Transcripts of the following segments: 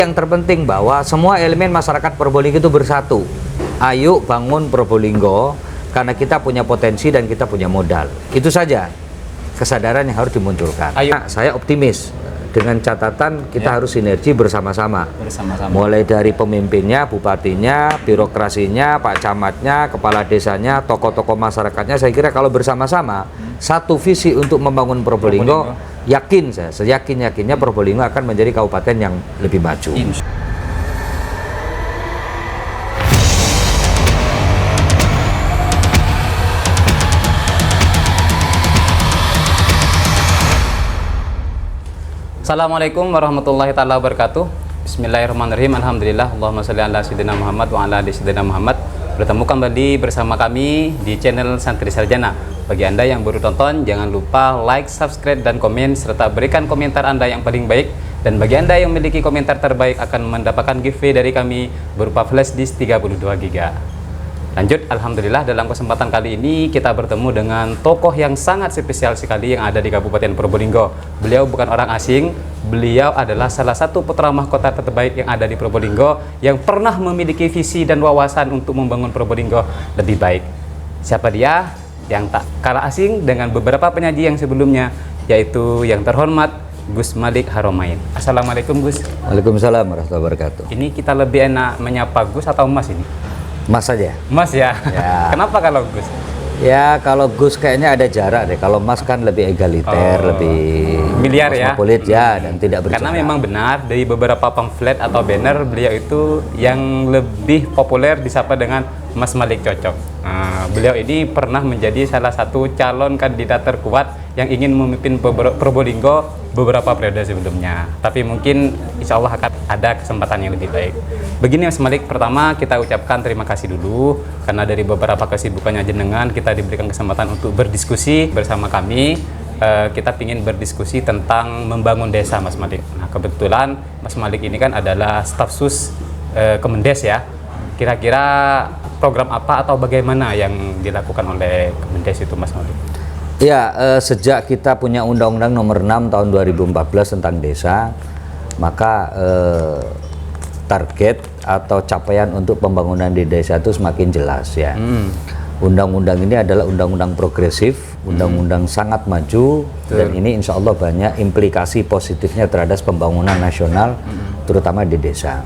Yang terpenting bahwa semua elemen masyarakat Probolinggo itu bersatu. Ayo bangun Probolinggo karena kita punya potensi dan kita punya modal. Itu saja kesadaran yang harus dimunculkan. Nah, saya optimis dengan catatan kita harus sinergi bersama-sama. Mulai dari pemimpinnya, bupatinya, birokrasinya, Pak Camatnya, kepala desanya, tokoh-tokoh masyarakatnya. Saya kira kalau bersama-sama satu visi untuk membangun Probolinggo, yakin saya, seyakin-yakinnya Probolinggo akan menjadi kabupaten yang lebih maju. Assalamualaikum warahmatullahi taala wabarakatuh. Bismillahirrahmanirrahim. Alhamdulillah. Allahumma sholli ala sayyidina Muhammad wa ala ali sayyidina Muhammad. Bertemu kembali bersama kami di channel Santri Sarjana. Bagi Anda yang baru tonton, jangan lupa like, subscribe, dan komen serta berikan komentar Anda yang paling baik. Dan bagi Anda yang memiliki komentar terbaik akan mendapatkan giveaway dari kami berupa flash disk 32 GB. Lanjut, alhamdulillah dalam kesempatan kali ini kita bertemu dengan tokoh yang sangat spesial sekali yang ada di Kabupaten Probolinggo. Beliau bukan orang asing, beliau adalah salah satu putra mahkota terbaik yang ada di Probolinggo yang pernah memiliki visi dan wawasan untuk membangun Probolinggo lebih baik. Siapa dia? Yang tak kalah asing dengan beberapa penyaji yang sebelumnya, yaitu yang terhormat Gus Malik Haromain. Assalamualaikum Gus. Waalaikumsalam warahmatullahi wabarakatuh. Ini kita lebih enak menyapa Gus atau Mas ini? Mas saja. Mas ya? Ya. Kenapa kalau Gus? Ya kalau Gus kayaknya ada jarak deh. Kalau Mas kan lebih egaliter, lebih miliar ya? Kosmopolit ya, dan tidak berjarak. Karena memang benar dari beberapa pamflet atau banner beliau itu yang lebih populer disapa dengan Mas Malik Cocok. Beliau ini pernah menjadi salah satu calon kandidat terkuat yang ingin memimpin Probolinggo beberapa periode sebelumnya. Tapi mungkin insya Allah akan ada kesempatan yang lebih baik. Begini Mas Malik, pertama kita ucapkan terima kasih dulu karena dari beberapa kesibukannya jenengan kita diberikan kesempatan untuk berdiskusi bersama kami. Kita ingin berdiskusi tentang membangun desa Mas Malik. Nah kebetulan Mas Malik ini kan adalah staf sus Kemendes ya. Kira-kira program apa atau bagaimana yang dilakukan oleh Kemendes itu Mas Malik? Ya, sejak kita punya Undang-Undang Nomor 6 Tahun 2014 tentang desa, maka target atau capaian untuk pembangunan di desa itu semakin jelas ya. Undang-undang ini adalah undang-undang progresif, undang-undang sangat maju, dan ini insya Allah banyak implikasi positifnya terhadap pembangunan nasional, terutama di desa.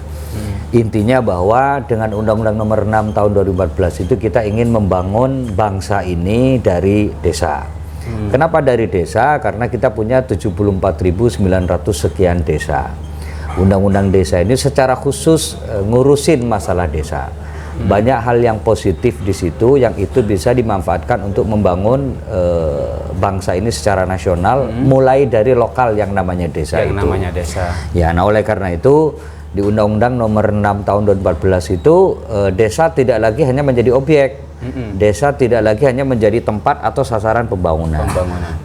Intinya bahwa dengan Undang-Undang Nomor 6 Tahun 2014 itu kita ingin membangun bangsa ini dari desa. Kenapa dari desa? Karena kita punya 74.900 sekian desa. Undang-undang desa ini secara khusus ngurusin masalah desa. Banyak hal yang positif di situ yang itu bisa dimanfaatkan untuk membangun bangsa ini secara nasional, mulai dari lokal yang namanya desa itu. Namanya desa. Ya, nah oleh karena itu di Undang-Undang Nomor 6 Tahun 2014 itu desa tidak lagi hanya menjadi objek. Desa tidak lagi hanya menjadi tempat atau sasaran pembangunan.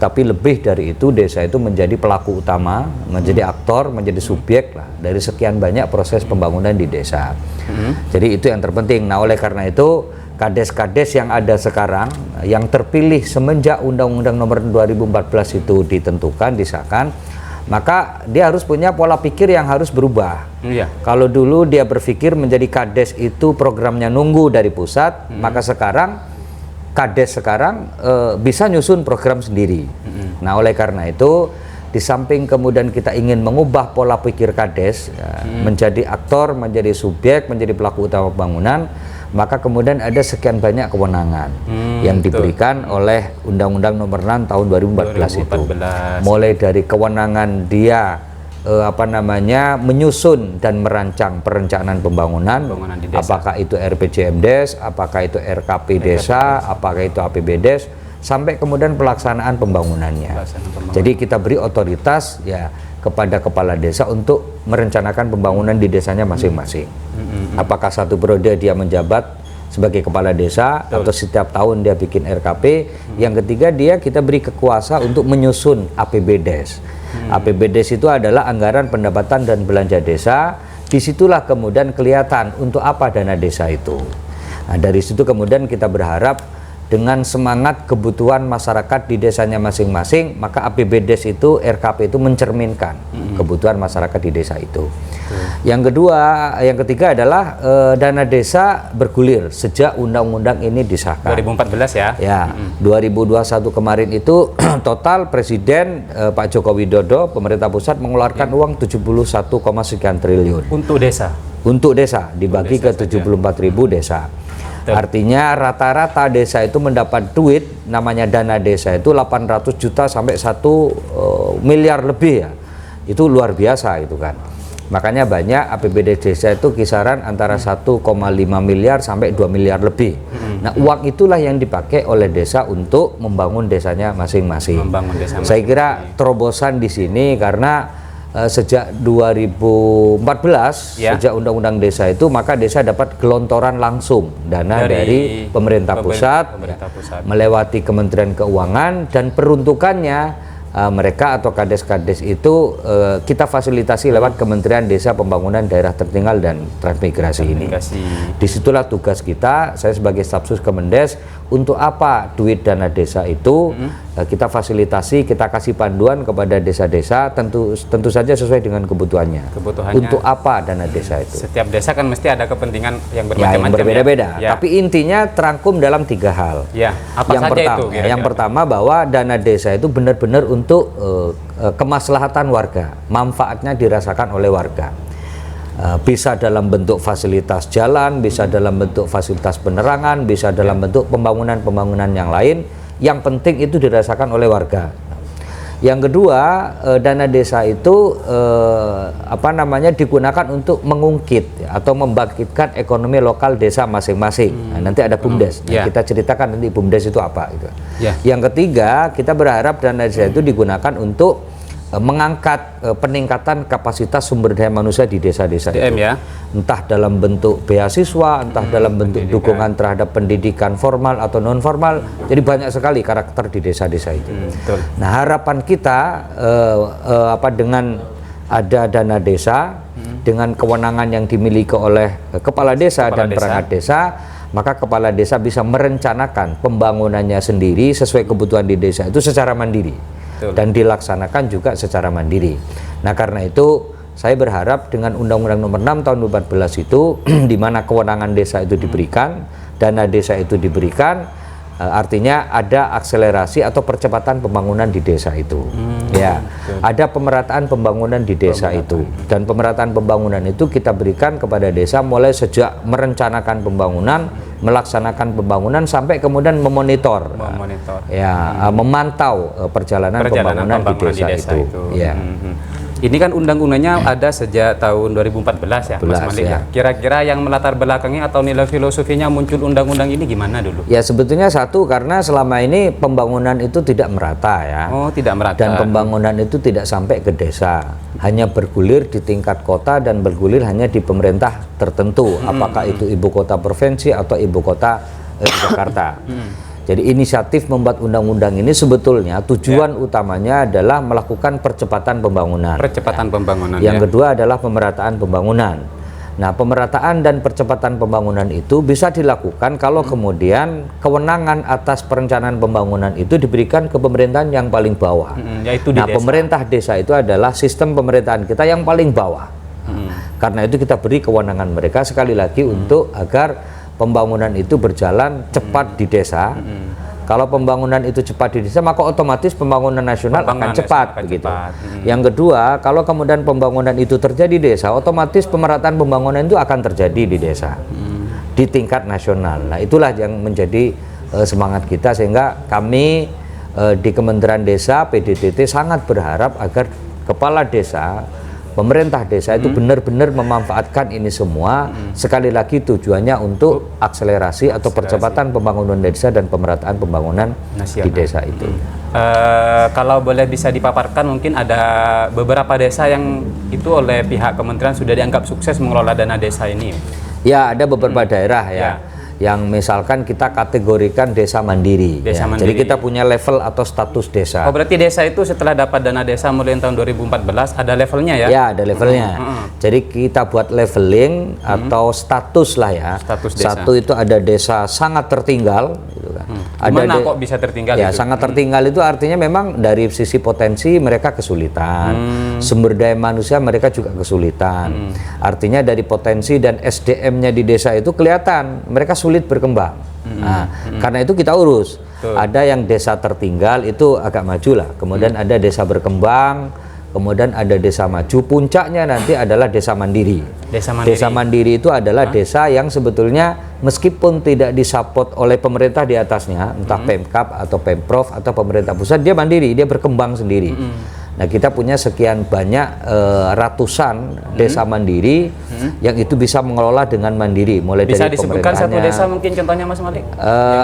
Tapi lebih dari itu desa itu menjadi pelaku utama, menjadi aktor, menjadi subjek lah dari sekian banyak proses pembangunan di desa. Jadi itu yang terpenting. Nah oleh karena itu kades-kades yang ada sekarang yang terpilih semenjak Undang-Undang Nomor 2014 itu ditentukan, disahkan, maka dia harus punya pola pikir yang harus berubah. Kalau dulu dia berpikir menjadi kades itu programnya nunggu dari pusat, maka sekarang kades sekarang bisa nyusun program sendiri. Nah oleh karena itu di samping kemudian kita ingin mengubah pola pikir kades menjadi aktor, menjadi subjek, menjadi pelaku utama pembangunan, maka kemudian ada sekian banyak kewenangan yang diberikan oleh Undang-Undang Nomor 6 Tahun 2014 itu. Mulai dari kewenangan dia menyusun dan merancang perencanaan pembangunan, apakah itu RPJMdes, apakah itu RKP desa, apakah itu APBdes, sampai kemudian pelaksanaan pembangunannya. Jadi kita beri otoritas ya kepada kepala desa untuk merencanakan pembangunan di desanya masing-masing. Apakah satu periode dia menjabat sebagai kepala desa atau setiap tahun dia bikin RKP. Yang ketiga kita beri kekuasaan untuk menyusun APBdes. APBdes itu adalah anggaran pendapatan dan belanja desa. Disitulah kemudian kelihatan untuk apa dana desa itu. Nah, dari situ kemudian kita berharap dengan semangat kebutuhan masyarakat di desanya masing-masing, maka APBDes itu, RKP itu mencerminkan kebutuhan masyarakat di desa itu. Yang ketiga adalah dana desa bergulir sejak undang-undang ini disahkan. 2014 ya? Ya, 2021 kemarin itu total Presiden Pak Joko Widodo, pemerintah pusat mengeluarkan uang 71, sekian triliun. Untuk desa? Untuk desa, dibagi ke 74.000 desa. Artinya rata-rata desa itu mendapat duit, namanya dana desa itu 800 juta sampai 1 miliar lebih ya. Itu luar biasa itu kan. Makanya banyak APBD desa itu kisaran antara 1,5 miliar sampai 2 miliar lebih. Nah, uang itulah yang dipakai oleh desa untuk membangun desanya masing-masing. Saya kira terobosan di sini karena sejak 2014 sejak undang-undang desa itu, maka desa dapat gelontoran langsung dana dari pemerintah pusat, melewati Kementerian Keuangan, dan peruntukannya mereka atau kades-kades itu kita fasilitasi lewat Kementerian Desa Pembangunan Daerah Tertinggal dan Transmigrasi ini. Disitulah tugas kita, saya sebagai Stafsus Kemendes, untuk apa duit dana desa itu kita fasilitasi, kita kasih panduan kepada desa-desa, tentu saja sesuai dengan kebutuhannya. Untuk apa dana desa itu? Setiap desa kan mesti ada kepentingan yang bermacam-macam, yang berbeda-beda. Ya. Tapi intinya terangkum dalam 3 hal. Ya. Apa yang saja pertama, itu? Kira-kira? Yang pertama bahwa dana desa itu benar-benar untuk kemaslahatan warga, manfaatnya dirasakan oleh warga. Bisa dalam bentuk fasilitas jalan, bisa dalam bentuk fasilitas penerangan, bisa dalam bentuk pembangunan-pembangunan yang lain. Yang penting itu dirasakan oleh warga. Yang kedua, dana desa itu digunakan untuk mengungkit atau membangkitkan ekonomi lokal desa masing-masing. Nah, nanti ada BUMDes. Nah, kita ceritakan nanti BUMDes itu apa gitu. Yang ketiga, kita berharap dana desa itu digunakan untuk mengangkat peningkatan kapasitas sumber daya manusia di desa-desa itu. Entah dalam bentuk beasiswa, entah dalam bentuk dukungan terhadap pendidikan formal atau non formal. Jadi banyak sekali karakter di desa-desa itu. Nah, harapan kita dengan ada dana desa, dengan kewenangan yang dimiliki oleh kepala desa dan perangkat desa, maka kepala desa bisa merencanakan pembangunannya sendiri sesuai kebutuhan di desa itu secara mandiri. Dan dilaksanakan juga secara mandiri. Nah, karena itu saya berharap dengan Undang-Undang Nomor 6 Tahun 2014 itu di mana kewenangan desa itu diberikan, dana desa itu diberikan, artinya ada akselerasi atau percepatan pembangunan di desa itu. Ada pemerataan pembangunan di desa itu, dan pemerataan pembangunan itu kita berikan kepada desa mulai sejak merencanakan pembangunan, melaksanakan pembangunan, sampai kemudian memonitor, memantau perjalanan pembangunan di desa itu. Ini kan undang-undangnya ada sejak tahun 2014 ya, Mas Malik ya. Kira-kira yang melatar belakangnya atau nilai filosofinya muncul undang-undang ini gimana dulu? Ya, sebetulnya satu, karena selama ini pembangunan itu tidak merata ya. Oh, tidak merata. Dan pembangunan itu tidak sampai ke desa. Hanya bergulir di tingkat kota dan bergulir hanya di pemerintah tertentu. Apakah itu ibu kota provinsi atau ibu kota Jakarta. Jadi inisiatif membuat undang-undang ini sebetulnya tujuan utamanya adalah melakukan percepatan pembangunan. Yang kedua adalah pemerataan pembangunan. Nah, pemerataan dan percepatan pembangunan itu bisa dilakukan kalau kemudian kewenangan atas perencanaan pembangunan itu diberikan ke pemerintahan yang paling bawah. Yaitu di desa. Pemerintah desa itu adalah sistem pemerintahan kita yang paling bawah. Karena itu kita beri kewenangan mereka sekali lagi untuk agar pembangunan itu berjalan cepat di desa. Kalau pembangunan itu cepat di desa, maka otomatis pembangunan nasional akan cepat begitu. Yang kedua, kalau kemudian pembangunan itu terjadi di desa, otomatis pemerataan pembangunan itu akan terjadi di desa, di tingkat nasional. Nah, itulah yang menjadi semangat kita, sehingga kami di Kementerian Desa, PDDT sangat berharap agar kepala desa, pemerintah desa itu benar-benar memanfaatkan ini semua. Sekali lagi tujuannya untuk akselerasi atau percepatan pembangunan desa dan pemerataan pembangunan nasional di desa itu. Kalau boleh bisa dipaparkan, mungkin ada beberapa desa yang itu oleh pihak kementerian sudah dianggap sukses mengelola dana desa ini. Ya, ada beberapa daerah ya. yang misalkan kita kategorikan desa mandiri. Desa ya. mandiri. Jadi kita punya level atau status desa. Oh, berarti desa itu setelah dapat dana desa mulai tahun 2014 ada levelnya ya? Ya, ada levelnya. Jadi kita buat leveling atau status lah ya. Status desa. Satu itu ada desa sangat tertinggal, gitu kan. Gimana kok bisa tertinggal Ya, itu? sangat tertinggal itu artinya memang dari sisi potensi mereka kesulitan. Sumber daya manusia mereka juga kesulitan. Artinya dari potensi dan SDM-nya di desa itu kelihatan mereka sulit berkembang. Nah, karena itu kita urus. Ada yang desa tertinggal itu agak maju lah. Kemudian ada desa berkembang, kemudian ada desa maju. Puncaknya nanti adalah desa mandiri. Desa mandiri. Desa mandiri itu adalah desa yang sebetulnya meskipun tidak disupport oleh pemerintah di atasnya, entah Pemkab atau Pemprov atau pemerintah pusat, dia mandiri, dia berkembang sendiri. Nah, kita punya sekian banyak ratusan desa mandiri yang itu bisa mengelola dengan mandiri, mulai Bisa dari disebutkan satu pemerintahnya. desa mungkin contohnya Mas Malik?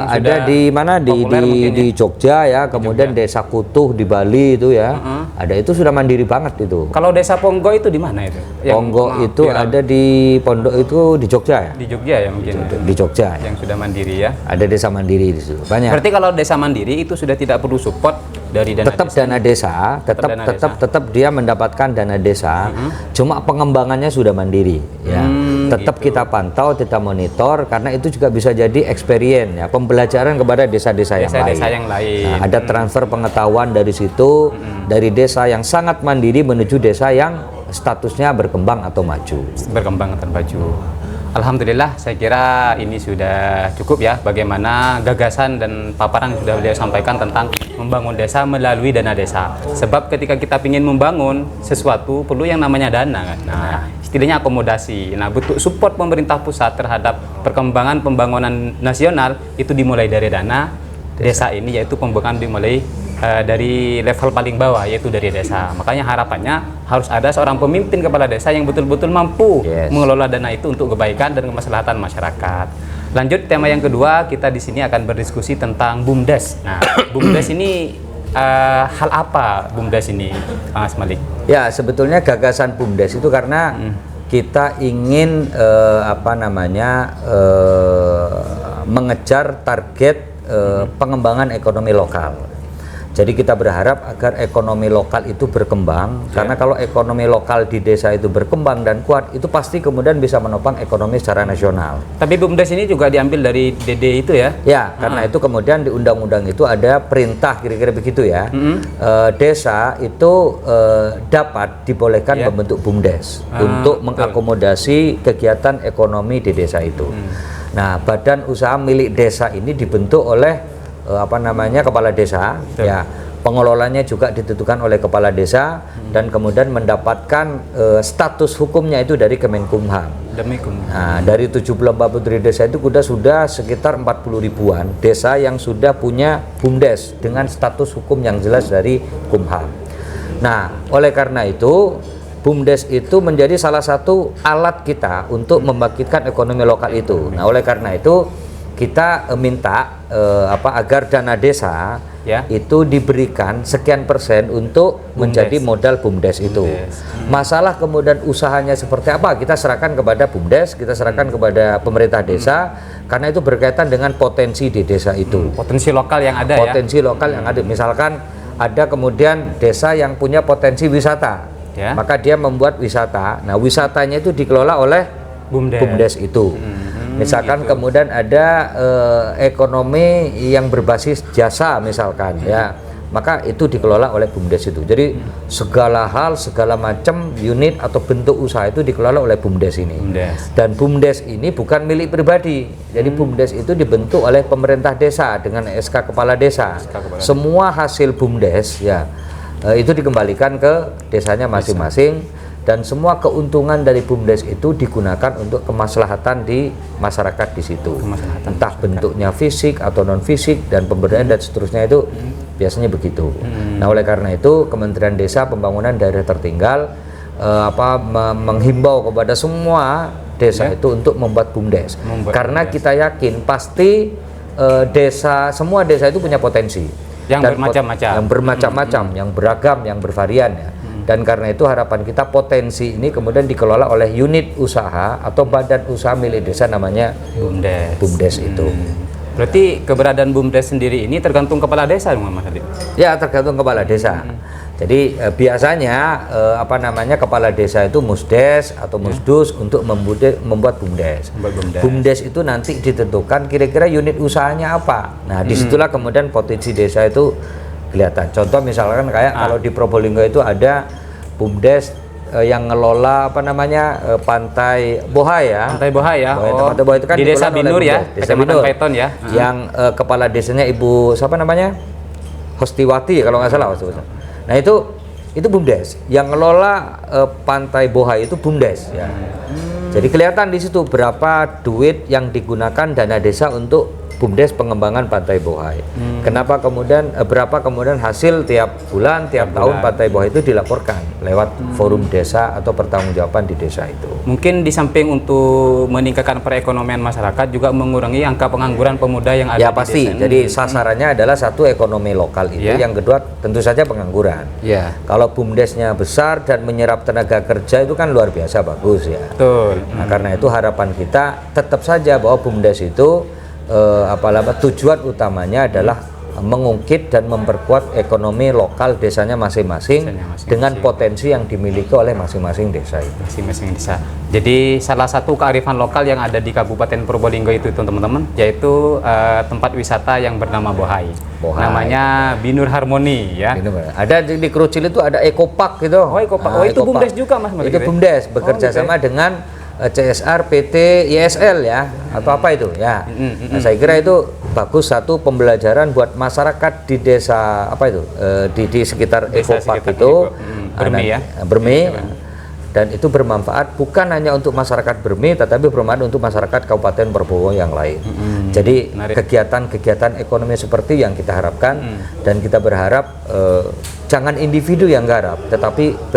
Ada di mana di Jogja ya, kemudian Desa Kutuh di Bali itu ya, ada itu sudah mandiri banget itu. Kalau desa Ponggo itu di mana itu? Ponggo itu ada di Pondok itu di Jogja ya, Di Jogja ya mungkin. di Jogja ya. Yang sudah mandiri ya. Ada desa mandiri di situ banyak. Berarti kalau desa mandiri itu sudah tidak perlu support dari dana Tetap desa. dana desa, tetap dia mendapatkan dana desa, cuma pengembangannya sudah mandiri ya. Tetap kita pantau, kita monitor, karena itu juga bisa jadi experience ya, pembelajaran kepada desa-desa yang lain. Desa-desa yang lain. Nah, ada transfer pengetahuan dari situ, dari desa yang sangat mandiri menuju desa yang statusnya berkembang atau maju. Berkembang dan maju. Alhamdulillah, saya kira ini sudah cukup ya bagaimana gagasan dan paparan yang sudah beliau sampaikan tentang membangun desa melalui dana desa. Sebab ketika kita ingin membangun sesuatu perlu yang namanya dana kan. Nah, istilahnya akomodasi. Nah, bentuk support pemerintah pusat terhadap perkembangan pembangunan nasional itu dimulai dari dana desa ini, yaitu pembangunan dimulai dari level paling bawah, yaitu dari desa. Makanya harapannya harus ada seorang pemimpin kepala desa yang betul-betul mampu mengelola dana itu untuk kebaikan dan kemaslahatan masyarakat. Lanjut tema yang kedua, kita di sini akan berdiskusi tentang BUMDes. Nah, BUMDes ini hal apa BUMDes ini, Mas Malik? Ya, sebetulnya gagasan BUMDes itu karena kita ingin mengejar target pengembangan ekonomi lokal. Jadi kita berharap agar ekonomi lokal itu berkembang, karena kalau ekonomi lokal di desa itu berkembang dan kuat, itu pasti kemudian bisa menopang ekonomi secara nasional. Tapi BUMDes ini juga diambil dari DD itu ya? Ya, karena itu kemudian di undang-undang itu ada perintah kira-kira begitu ya. Desa itu dapat dibolehkan membentuk BUMDes untuk mengakomodasi kegiatan ekonomi di desa itu. Nah, badan usaha milik desa ini dibentuk oleh kepala desa. Ya, pengelolanya juga ditentukan oleh kepala desa dan kemudian mendapatkan status hukumnya itu dari Kemenkumham. Nah, dari 74 putri desa itu sudah sekitar 40 ribuan desa yang sudah punya BUMDes dengan status hukum yang jelas dari Kumham. Nah, oleh karena itu BUMDes itu menjadi salah satu alat kita untuk membangkitkan ekonomi lokal itu. Nah, oleh karena itu kita minta agar dana desa itu diberikan sekian persen untuk menjadi modal BUMDes itu. Masalah kemudian usahanya seperti apa, kita serahkan kepada BUMDes, kita serahkan kepada pemerintah desa, karena itu berkaitan dengan potensi di desa itu. Potensi lokal yang ada Potensi lokal yang ada. Misalkan ada kemudian desa yang punya potensi wisata, maka dia membuat wisata. Nah, wisatanya itu dikelola oleh BUMDes itu. Misalkan kemudian ada ekonomi yang berbasis jasa misalkan ya, maka itu dikelola oleh BUMDes itu. Jadi segala hal, segala macam unit atau bentuk usaha itu dikelola oleh BUMDes ini. Dan BUMDes ini bukan milik pribadi. Jadi BUMDes itu dibentuk oleh pemerintah desa dengan SK kepala desa. Semua hasil BUMDes ya itu dikembalikan ke desanya masing-masing. Dan semua keuntungan dari BUMDes itu digunakan untuk kemaslahatan di masyarakat di situ. Entah bentuknya fisik atau non fisik dan pemberdayaan dan seterusnya itu biasanya begitu. Nah, oleh karena itu Kementerian Desa Pembangunan Daerah Tertinggal menghimbau kepada semua desa itu untuk membuat BUMDes. Karena kita yakin pasti semua desa itu punya potensi yang bermacam-macam, yang beragam, yang bervarian ya. Dan karena itu harapan kita potensi ini kemudian dikelola oleh unit usaha atau badan usaha milik desa namanya BUMDes. BUMDes itu. Berarti keberadaan BUMDes sendiri ini tergantung kepala desa, Mas Adit? Ya, tergantung kepala desa. Jadi biasanya kepala desa itu musdes atau musdus untuk membuat BUMDes. BUMDes itu nanti ditentukan kira-kira unit usahanya apa. Nah, disitulah kemudian potensi desa itu kelihatan. Contoh misalkan kayak kalau di Probolinggo itu ada BUMDes yang ngelola Pantai Bohai ya. Pantai Bohai ya. Pantai Bohai itu kan di Desa Binur ya, Desa Kecamatan Binur. Paiton ya. Yang kepala desanya Ibu siapa namanya? Hostiwati kalau nggak salah. Nah itu BUMDes. Yang ngelola Pantai Bohai itu BUMDes ya. Jadi kelihatan di situ berapa duit yang digunakan dana desa untuk BUMDes pengembangan Pantai Bohai. Kenapa kemudian berapa kemudian hasil tiap bulan, tiap tahun Pantai Bohai itu dilaporkan lewat forum desa atau pertanggungjawaban di desa itu. Mungkin di samping untuk meningkatkan perekonomian masyarakat juga mengurangi angka pengangguran pemuda yang ada ya di pasti. desa. Jadi sasarannya adalah satu ekonomi lokal itu, yang kedua tentu saja pengangguran. Kalau BUMDesnya besar dan menyerap tenaga kerja itu kan luar biasa bagus ya. Betul. Nah, karena itu harapan kita tetap saja bahwa BUMDes itu tujuan utamanya adalah mengungkit dan memperkuat ekonomi lokal desanya masing-masing dengan potensi yang dimiliki oleh masing-masing desa itu. Masing-masing desa. Jadi salah satu kearifan lokal yang ada di Kabupaten Probolinggo itu teman-teman, yaitu tempat wisata yang bernama Bohai. Namanya Binur Harmoni ya. Ada di Krucil itu ada Ekopark gitu. Oh, Ekopark. Oh, itu BUMDes juga Mas. Itu BUMDes bekerja sama dengan CSR, PT, ISL ya, atau apa itu ya. Nah, saya kira itu bagus, satu pembelajaran buat masyarakat di desa di sekitar Ekopark itu, Berme, dan itu bermanfaat bukan hanya untuk masyarakat Berme, tetapi bermanfaat untuk masyarakat Kabupaten Probolinggo yang lain. Jadi kegiatan-kegiatan ekonomi seperti yang kita harapkan, dan kita berharap jangan individu yang garap, tetapi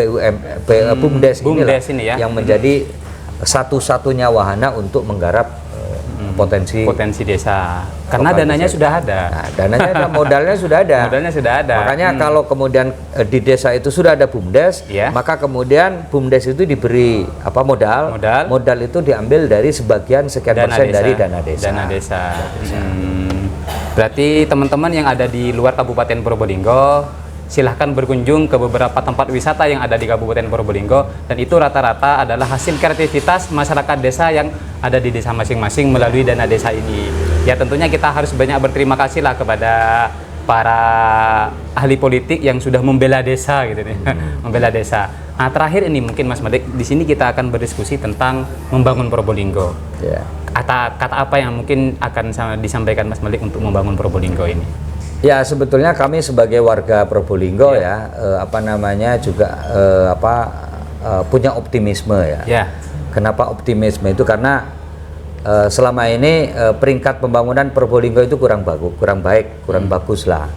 BUMDes ini yang menjadi satu-satunya wahana untuk menggarap potensi desa. Karena dananya sudah ada. Nah, dananya ada, modalnya sudah ada. Makanya kalau kemudian di desa itu sudah ada BUMDes, maka kemudian BUMDes itu diberi modal. Modal itu diambil dari sebagian sekian persen dari dana desa. Berarti teman-teman yang ada di luar Kabupaten Probolinggo, silahkan berkunjung ke beberapa tempat wisata yang ada di Kabupaten Probolinggo, dan itu rata-rata adalah hasil kreativitas masyarakat desa yang ada di desa masing-masing melalui dana desa ini. Ya tentunya kita harus banyak berterima kasih lah kepada para ahli politik yang sudah membela desa gitu nih. Membela desa. Nah, terakhir ini mungkin Mas Malik, di sini kita akan berdiskusi tentang membangun Probolinggo. Kata apa yang mungkin akan disampaikan Mas Malik untuk membangun Probolinggo ini? Ya, sebetulnya kami sebagai warga Probolinggo juga punya optimisme ya. Kenapa optimisme itu? Karena selama ini peringkat pembangunan Probolinggo itu kurang bagus lah.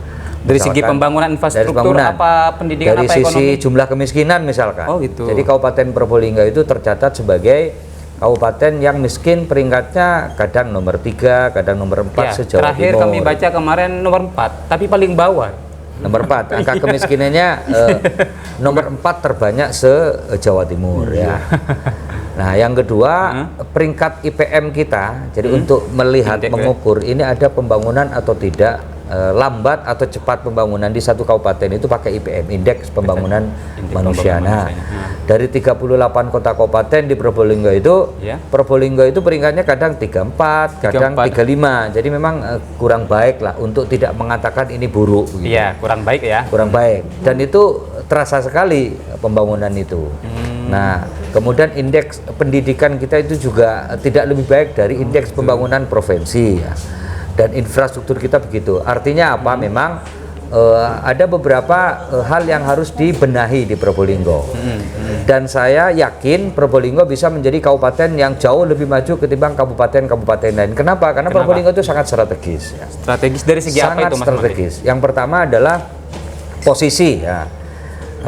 Dari segi pembangunan infrastruktur, apa pendidikan, dari apa sisi ekonomi? jumlah kemiskinan misalkan. Oh, gitu. Jadi Kabupaten Probolinggo itu tercatat sebagai kabupaten yang miskin, peringkatnya kadang nomor 3, kadang nomor 4 se-Jawa terakhir Timur. kami baca kemarin nomor 4, tapi paling bawah. Nomor 4, angka kemiskinannya nomor 4 terbanyak se-Jawa Timur ya. Nah, yang kedua, peringkat IPM kita, jadi untuk melihat, mengukur ini ada pembangunan atau tidak, lambat atau cepat pembangunan di satu kabupaten itu pakai IPM, indeks pembangunan manusia. Nah, dari 38 kota kabupaten di Probolinggo itu, Probolinggo itu peringkatnya kadang 34, kadang 35. Jadi memang kurang baik lah, untuk tidak mengatakan ini buruk. Gitu. Iya, kurang baik ya. Kurang baik. Dan itu terasa sekali pembangunan itu. Nah, kemudian indeks pendidikan kita itu juga tidak lebih baik dari indeks pembangunan provinsi ya. Dan infrastruktur kita begitu. Artinya apa? Memang ada beberapa hal yang harus dibenahi di Probolinggo. Dan saya yakin Probolinggo bisa menjadi kabupaten yang jauh lebih maju ketimbang kabupaten-kabupaten lain. Kenapa? Karena Probolinggo itu sangat strategis. Ya. Strategis dari segi apa itu, Mas? Strategis. Yang pertama adalah posisi ya.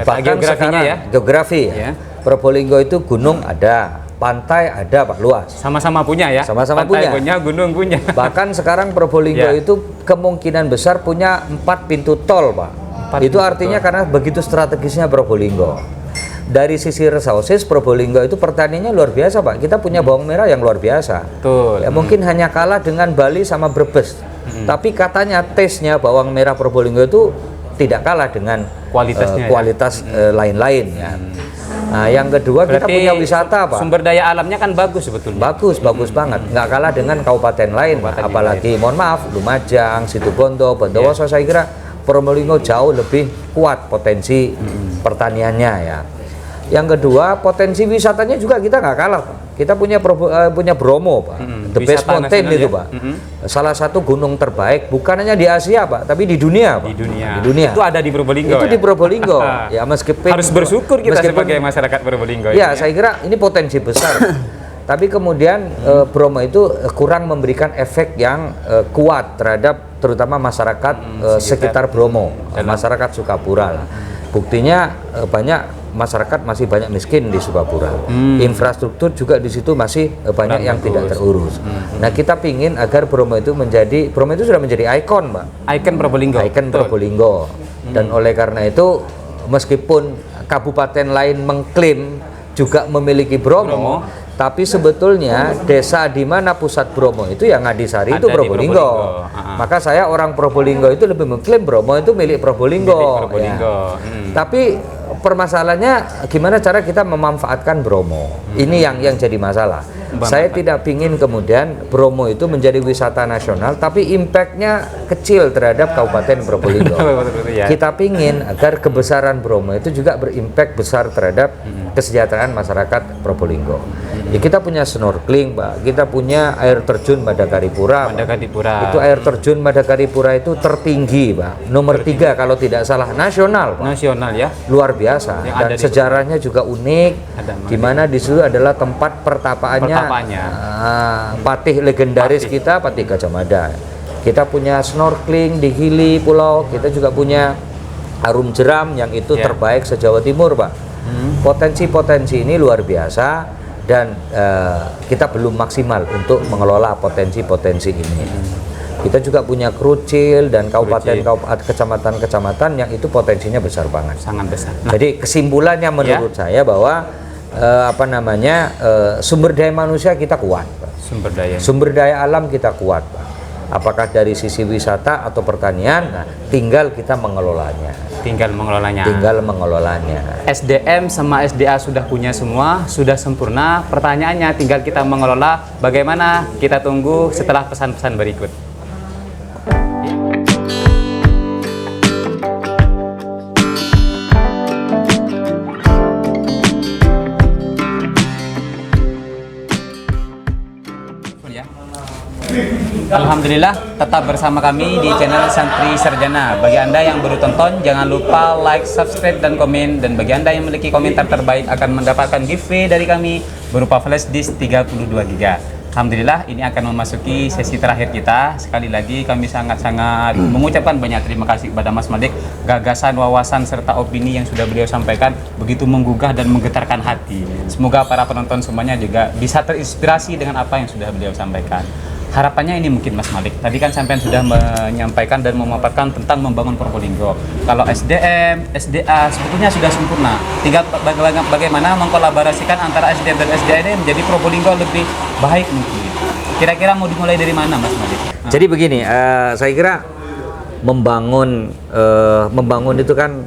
Bahkan geografinya sekarang, geografi ya. Probolinggo itu gunung ada, pantai ada Pak, luas. Sama-sama punya ya. Sama-sama punya, gunung punya. Bahkan sekarang Probolinggo itu kemungkinan besar punya 4 pintu tol Pak. Kenapa? Itu artinya karena begitu strategisnya Probolinggo. Dari sisi resources Probolinggo itu pertaniannya luar biasa, Pak. Kita punya bawang merah yang luar biasa. Betul. Ya, mungkin hanya kalah dengan Bali sama Brebes. Tapi katanya taste-nya bawang merah Probolinggo itu tidak kalah dengan kualitas lain-lain ya. Nah, yang kedua kita Berarti punya wisata, Pak. Sumber daya alamnya kan bagus sebetulnya. Bagus banget. Nggak kalah dengan kabupaten lain. Apalagi mohon maaf, Lumajang, Situbondo, Bondowoso, saya kira Probolinggo jauh lebih kuat potensi pertaniannya ya. Yang kedua, potensi wisatanya juga kita nggak kalah, Pak. Kita punya Bromo, Pak. The best mountain itu, Pak. Salah satu gunung terbaik, bukan hanya di Asia, Pak, tapi di dunia, Pak. Di dunia. Di dunia. Itu ada di Probolinggo. Itu ya? di Probolinggo. Ya, meskipun harus bersyukur kita sebagai masyarakat Probolinggo. Ya, saya kira ini potensi besar. Tapi kemudian Bromo itu kurang memberikan efek yang kuat terhadap terutama masyarakat sekitar Bromo, masyarakat Sukapura lah. Buktinya banyak masyarakat masih banyak miskin di Sukapura. Infrastruktur juga di situ masih banyak yang tidak terurus. Nah, kita pingin agar Bromo itu sudah menjadi ikon, Pak. Ikon Probolinggo. Ikon Probolinggo. Dan oleh karena itu meskipun kabupaten lain mengklaim juga memiliki Bromo, tapi sebetulnya desa di mana pusat Bromo itu yang Ngadisari itu Probolinggo. Maka saya orang Probolinggo itu lebih mengklaim Bromo itu milik Probolinggo. Ya. Tapi permasalahannya gimana cara kita memanfaatkan Bromo. Ini yang jadi masalah. Saya tidak ingin kemudian Bromo itu menjadi wisata nasional, tapi impactnya kecil terhadap Kabupaten Probolinggo. Kita ingin agar kebesaran Bromo itu juga berimpact besar terhadap kesejahteraan masyarakat Probolinggo. Ya, kita punya snorkeling, Pak. Kita punya air terjun Madakaripura. Itu air terjun Madakaripura itu tertinggi, Pak. Nomor 3 kalau tidak salah nasional, Pak. Nasional ya. Luar biasa. Dan sejarahnya juga unik. Di mana di situ adalah tempat pertapaannya patih legendaris kita, Patih Gajah Mada. Kita punya snorkeling di Gili Pulau. Kita juga punya Arum Jeram yang itu terbaik se-Jawa Timur, Pak. Potensi-potensi ini luar biasa. Dan kita belum maksimal untuk mengelola potensi-potensi ini. Kita juga punya Krucil dan kecamatan-kecamatan yang itu potensinya besar banget. Sangat besar. Jadi kesimpulannya menurut saya bahwa sumber daya manusia kita kuat, Pak. Sumber daya alam kita kuat, Pak. Apakah dari sisi wisata atau pertanian, nah, tinggal kita mengelolanya. SDM sama SDA sudah punya semua, sudah sempurna. Pertanyaannya tinggal kita mengelola. Bagaimana? Kita tunggu setelah pesan-pesan berikut. Alhamdulillah, tetap bersama kami di channel Santri Sarjana. Bagi Anda yang baru tonton, jangan lupa like, subscribe, dan komen. Dan bagi Anda yang memiliki komentar terbaik akan mendapatkan giveaway dari kami berupa flash disk 32 GB. Alhamdulillah, ini akan memasuki sesi terakhir kita. Sekali lagi kami sangat-sangat mengucapkan banyak terima kasih kepada Mas Malik. Gagasan, wawasan, serta opini yang sudah beliau sampaikan begitu menggugah dan menggetarkan hati. Semoga para penonton semuanya juga bisa terinspirasi dengan apa yang sudah beliau sampaikan. Harapannya ini mungkin Mas Malik, tadi kan sampean sudah menyampaikan dan memaparkan tentang membangun Probolinggo. Kalau SDM, SDA sebetulnya sudah sempurna. Tinggal bagaimana mengkolaborasikan antara SDM dan SDA ini menjadi Probolinggo lebih baik mungkin. Kira-kira mau dimulai dari mana Mas Malik? Jadi begini, saya kira membangun itu kan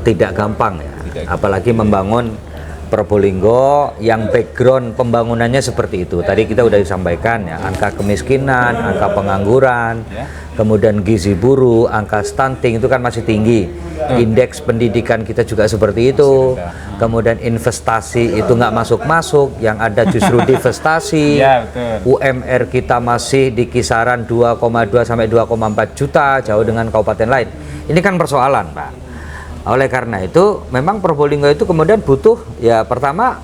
tidak gampang ya. Apalagi membangun Probolinggo yang background pembangunannya seperti itu. Tadi kita udah disampaikan ya, angka kemiskinan, angka pengangguran, kemudian gizi buruk, angka stunting itu kan masih tinggi. Indeks pendidikan kita juga seperti itu. Kemudian investasi itu nggak masuk-masuk, yang ada justru divestasi. UMR kita masih di kisaran 2,2 sampai 2,4 juta, jauh dengan kabupaten lain. Ini kan persoalan, Pak. Oleh karena itu memang Probolinggo itu kemudian butuh pertama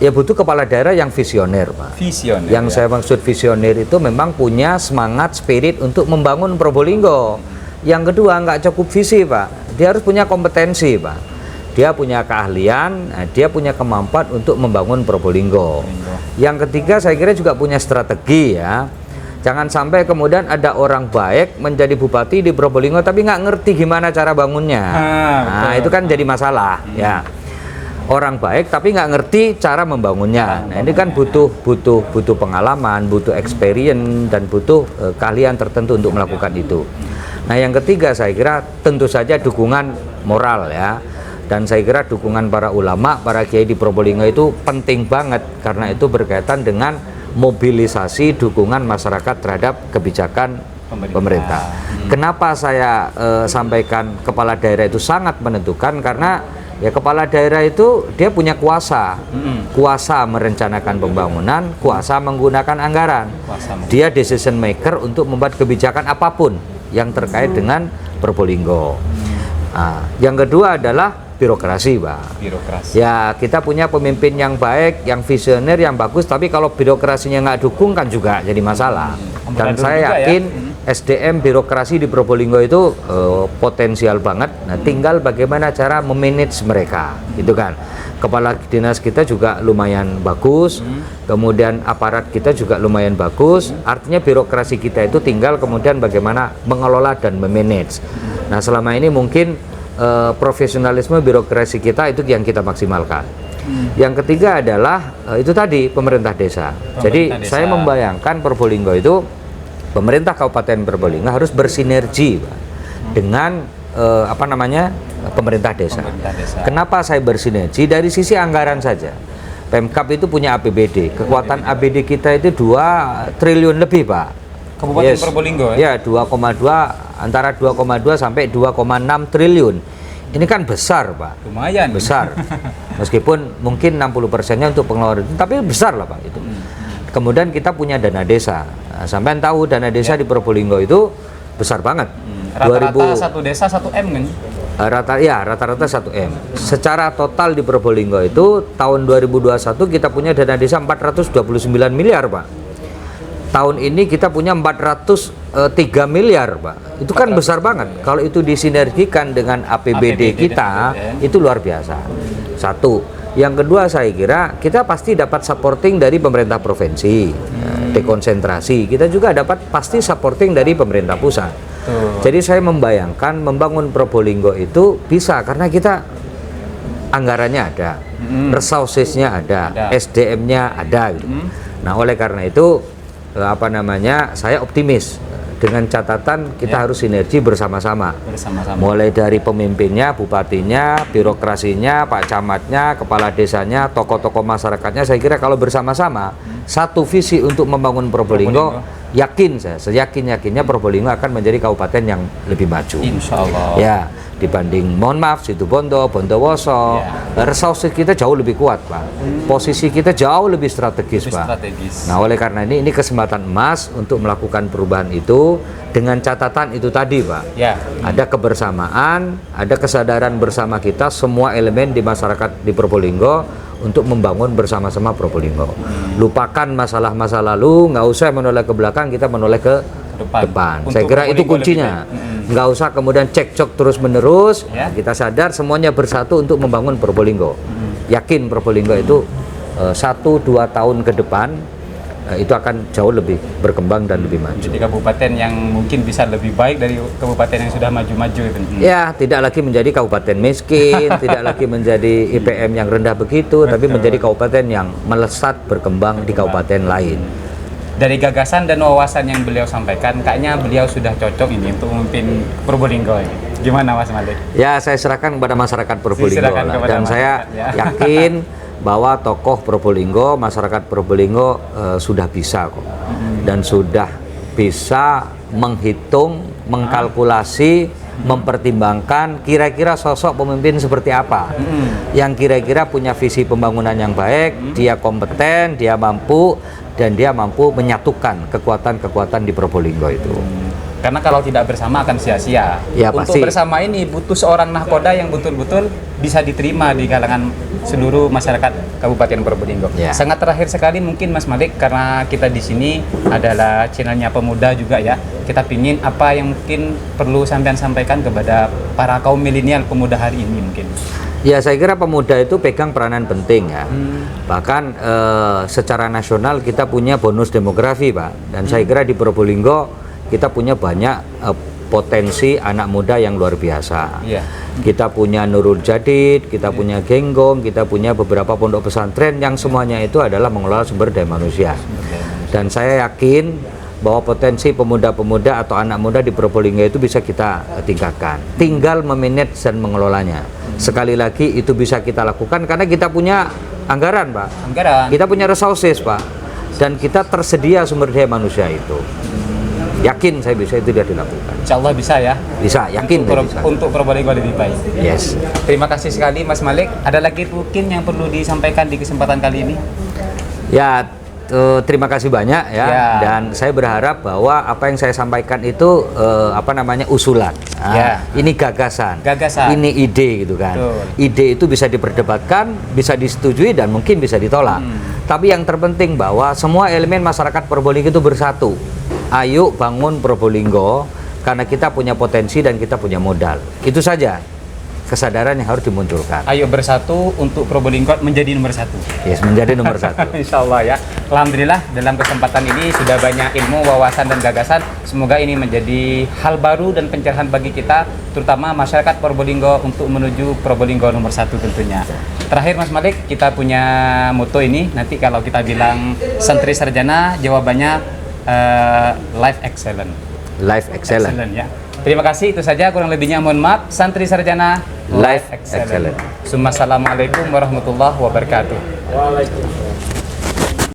butuh kepala daerah yang visioner, Pak. Yang saya maksud visioner itu memang punya semangat, spirit untuk membangun Probolinggo. Yang kedua nggak cukup visi, Pak. Dia harus punya kompetensi, Pak. Dia punya keahlian, dia punya kemampuan untuk membangun Probolinggo. Yang ketiga saya kira juga punya strategi ya. Jangan sampai kemudian ada orang baik menjadi bupati di Probolinggo tapi nggak ngerti gimana cara bangunnya. Nah, itu kan jadi masalah ya. Orang baik tapi nggak ngerti cara membangunnya. Nah, ini kan butuh pengalaman, butuh experience dan butuh keahlian tertentu untuk melakukan itu. Nah, yang ketiga saya kira tentu saja dukungan moral ya. Dan saya kira dukungan para ulama, para kiai di Probolinggo itu penting banget karena itu berkaitan dengan mobilisasi dukungan masyarakat terhadap kebijakan pemerintah. Kenapa saya sampaikan kepala daerah itu sangat menentukan karena ya kepala daerah itu dia punya kuasa, kuasa merencanakan pembangunan, kuasa menggunakan anggaran. Dia decision maker untuk membuat kebijakan apapun yang terkait dengan Probolinggo. Nah, yang kedua adalah birokrasi, Pak. Birokrasi. Ya, kita punya pemimpin yang baik, yang visioner, yang bagus, tapi kalau birokrasinya nggak dukung kan juga jadi masalah. Dan saya yakin SDM birokrasi di Probolinggo itu potensial banget. Nah, tinggal bagaimana cara memanage mereka, gitu kan. Kepala dinas kita juga lumayan bagus, kemudian aparat kita juga lumayan bagus. Artinya birokrasi kita itu tinggal kemudian bagaimana mengelola dan memanage. Nah, selama ini mungkin profesionalisme birokrasi kita itu yang kita maksimalkan. Yang ketiga adalah itu tadi pemerintah desa. Jadi saya membayangkan Probolinggo itu pemerintah Kabupaten Probolinggo harus bersinergi Pak, dengan pemerintah desa. Kenapa saya bersinergi? Dari sisi anggaran saja. Pemkab itu punya APBD. Kekuatan APBD kita itu 2 triliun lebih, Pak. Kabupaten Probolinggo ya? Ya, 2,2 antara 2,2 sampai 2,6 triliun. Ini kan besar, Pak. Lumayan. Besar. Meskipun mungkin 60%-nya untuk pengeluaran, tapi besar lah, Pak itu. Kemudian kita punya dana desa. Nah, sampean tahu dana desa di Probolinggo itu besar banget. Rata-rata satu desa 1 M kan? Rata-rata 1 M. Secara total di Probolinggo itu tahun 2021 kita punya dana desa 429 miliar, Pak. Tahun ini kita punya 403 miliar, Pak. Itu kan besar banget. Kalau itu disinergikan dengan APBD kita, itu luar biasa. Satu. Yang kedua saya kira kita pasti dapat supporting dari pemerintah provinsi, dekonsentrasi. Kita juga dapat pasti supporting dari pemerintah pusat. Jadi saya membayangkan membangun Probolinggo itu bisa karena kita anggarannya ada, resourcesnya ada, SDM-nya ada gitu. Nah, oleh karena itu saya optimis dengan catatan kita harus sinergi bersama-sama. Mulai dari pemimpinnya, bupatinya, birokrasinya, Pak Camatnya, kepala desanya, tokoh-tokoh masyarakatnya. Saya kira kalau bersama-sama satu visi untuk membangun Probolinggo, yakin saya, seyakin-yakinnya Probolinggo akan menjadi kabupaten yang lebih maju. Insya Allah. Ya, dibanding Situbondo, Bondowoso, resources kita jauh lebih kuat, Pak. Posisi kita jauh lebih strategis, Pak. Nah, oleh karena ini kesempatan emas untuk melakukan perubahan itu dengan catatan itu tadi, Pak. Ada kebersamaan, ada kesadaran bersama kita semua elemen di masyarakat di Probolinggo untuk membangun bersama-sama Probolinggo. Lupakan masalah-masa lalu, nggak usah menoleh ke belakang, kita menoleh ke depan. Saya kira itu kuncinya. Nggak usah kemudian cekcok terus-menerus. Kita sadar semuanya bersatu untuk membangun Probolinggo. Yakin Probolinggo itu 1-2 tahun ke depan itu akan jauh lebih berkembang dan lebih maju. Jadi kabupaten yang mungkin bisa lebih baik dari kabupaten yang sudah maju-maju itu. Ya, tidak lagi menjadi kabupaten miskin, tidak lagi menjadi IPM yang rendah begitu, tapi menjadi kabupaten yang melesat berkembang di kabupaten lain. Dari gagasan dan wawasan yang beliau sampaikan, kayaknya beliau sudah cocok ini untuk memimpin Probolinggo ini. Gimana, Mas Malik? Ya, saya serahkan kepada masyarakat Probolinggo dan saya yakin bahwa tokoh Probolinggo, masyarakat Probolinggo sudah bisa kok, dan sudah bisa menghitung, mengkalkulasi, mempertimbangkan kira-kira sosok pemimpin seperti apa, yang kira-kira punya visi pembangunan yang baik, dia kompeten, dia mampu, dan dia mampu menyatukan kekuatan-kekuatan di Probolinggo itu. Karena kalau tidak bersama akan sia-sia. Ya, untuk pasti. Bersama ini butuh seorang nahkoda yang betul-betul bisa diterima di kalangan seluruh masyarakat Kabupaten Probolinggo. Ya. Sangat terakhir sekali mungkin Mas Malik, karena kita di sini adalah channelnya pemuda juga ya. Kita pingin apa yang mungkin perlu sampean sampaikan kepada para kaum milenial pemuda hari ini mungkin. Ya, saya kira pemuda itu pegang peranan penting ya. Bahkan secara nasional kita punya bonus demografi, Pak. Dan saya kira di Probolinggo kita punya banyak potensi anak muda yang luar biasa. Iya. Kita punya Nurul Jadid, kita punya Genggong, kita punya beberapa pondok pesantren yang semuanya itu adalah mengelola sumber daya manusia. Dan saya yakin bahwa potensi pemuda-pemuda atau anak muda di Probolinggo itu bisa kita tingkatkan. Tinggal memanage dan mengelolanya. Sekali lagi itu bisa kita lakukan karena kita punya anggaran, Pak. Anggaran. Kita punya resources, Pak. Dan kita tersedia sumber daya manusia itu. Yakin saya bisa itu tidak dilakukan. Insya Allah bisa ya. Bisa, yakin bisa. Untuk Probolinggo lebih baik. Yes. Terima kasih sekali Mas Malik. Ada lagi mungkin yang perlu disampaikan di kesempatan kali ini? Ya, terima kasih banyak ya. Dan saya berharap bahwa apa yang saya sampaikan itu usulan. Ini gagasan. Ini ide gitu kan. Betul. Ide itu bisa diperdebatkan, bisa disetujui dan mungkin bisa ditolak. Tapi yang terpenting bahwa semua elemen masyarakat Probolinggo itu bersatu. Ayo bangun Probolinggo karena kita punya potensi dan kita punya modal. Itu saja kesadaran yang harus dimunculkan. Ayo bersatu untuk Probolinggo menjadi nomor 1. Yes, menjadi nomor 1. Insya Allah ya. Alhamdulillah dalam kesempatan ini sudah banyak ilmu, wawasan dan gagasan. Semoga ini menjadi hal baru dan pencerahan bagi kita, terutama masyarakat Probolinggo untuk menuju Probolinggo nomor 1 tentunya. Terakhir Mas Malik, kita punya moto ini. Nanti kalau kita bilang santri sarjana, jawabannya life excellent. Life excellent. Ya. Terima kasih, itu saja, kurang lebihnya mohon maaf. Santri sarjana life excellent. Assalamualaikum warahmatullahi wabarakatuh.